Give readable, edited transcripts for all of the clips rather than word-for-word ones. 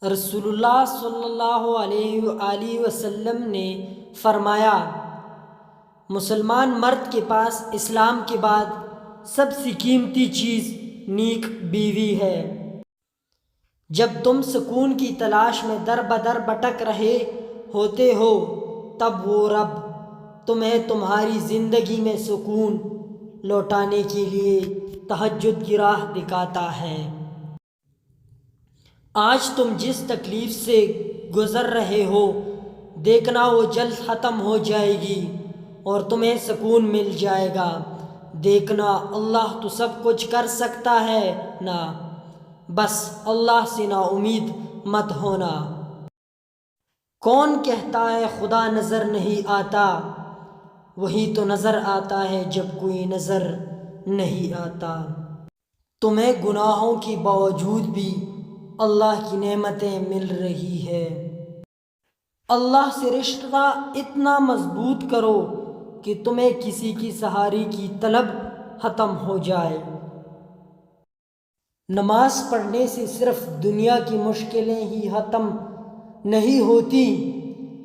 رسول اللہ صلی اللہ علیہ وآلہ وسلم نے فرمایا، مسلمان مرد کے پاس اسلام کے بعد سب سے قیمتی چیز نیک بیوی ہے۔ جب تم سکون کی تلاش میں در بدر بھٹک رہے ہوتے ہو تب وہ رب تمہیں تمہاری زندگی میں سکون لوٹانے کے لیے تہجد کی راہ دکھاتا ہے۔ آج تم جس تکلیف سے گزر رہے ہو دیکھنا وہ جلد ختم ہو جائے گی اور تمہیں سکون مل جائے گا۔ دیکھنا اللہ تو سب کچھ کر سکتا ہے نا، بس اللہ سے نا امید مت ہونا۔ کون کہتا ہے خدا نظر نہیں آتا؟ وہی تو نظر آتا ہے جب کوئی نظر نہیں آتا۔ تمہیں گناہوں کے باوجود بھی اللہ کی نعمتیں مل رہی ہے۔ اللہ سے رشتہ اتنا مضبوط کرو کہ تمہیں کسی کی سہارے کی طلب ختم ہو جائے۔ نماز پڑھنے سے صرف دنیا کی مشکلیں ہی ختم نہیں ہوتی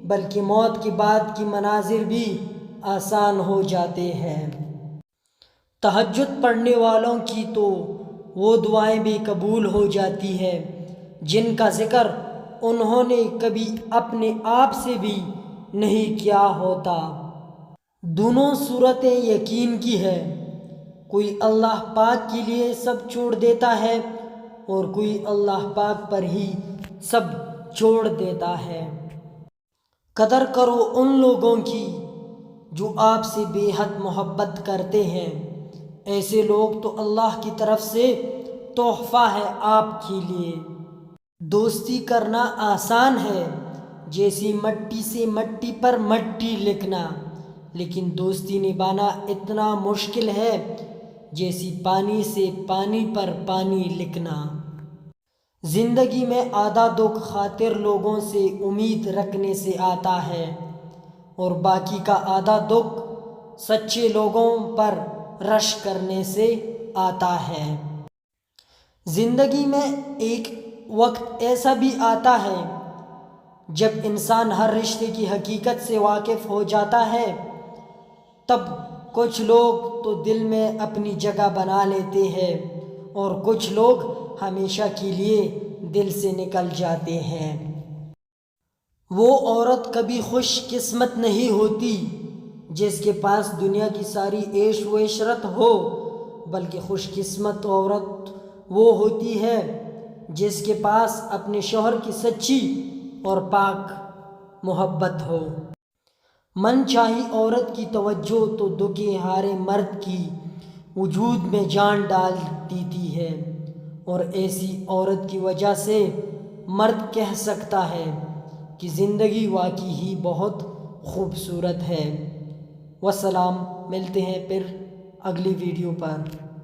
بلکہ موت کے بعد کی مناظر بھی آسان ہو جاتے ہیں۔ تہجد پڑھنے والوں کی تو وہ دعائیں بھی قبول ہو جاتی ہیں جن کا ذکر انہوں نے کبھی اپنے آپ سے بھی نہیں کیا ہوتا۔ دونوں صورتیں یقین کی ہے، کوئی اللہ پاک کے لیے سب چھوڑ دیتا ہے اور کوئی اللہ پاک پر ہی سب چھوڑ دیتا ہے۔ قدر کرو ان لوگوں کی جو آپ سے بے حد محبت کرتے ہیں، ایسے لوگ تو اللہ کی طرف سے تحفہ ہے آپ کے لیے۔ دوستی کرنا آسان ہے جیسی مٹی سے مٹی پر مٹی لکھنا، لیکن دوستی نبھانا اتنا مشکل ہے جیسی پانی سے پانی پر پانی لکھنا۔ زندگی میں آدھا دکھ خاطر لوگوں سے امید رکھنے سے آتا ہے اور باقی کا آدھا دکھ سچے لوگوں پر رشک کرنے سے آتا ہے۔ زندگی میں ایک وقت ایسا بھی آتا ہے جب انسان ہر رشتے کی حقیقت سے واقف ہو جاتا ہے، تب کچھ لوگ تو دل میں اپنی جگہ بنا لیتے ہیں اور کچھ لوگ ہمیشہ کے لیے دل سے نکل جاتے ہیں۔ وہ عورت کبھی خوش قسمت نہیں ہوتی جس کے پاس دنیا کی ساری عیش و عشرت ہو، بلکہ خوش قسمت عورت وہ ہوتی ہے جس کے پاس اپنے شوہر کی سچی اور پاک محبت ہو۔ من چاہی عورت کی توجہ تو دکھے ہارے مرد کی وجود میں جان ڈال دیتی ہے، اور ایسی عورت کی وجہ سے مرد کہہ سکتا ہے کہ زندگی واقعی ہی بہت خوبصورت ہے۔ والسلام، ملتے ہیں پھر اگلی ویڈیو پر۔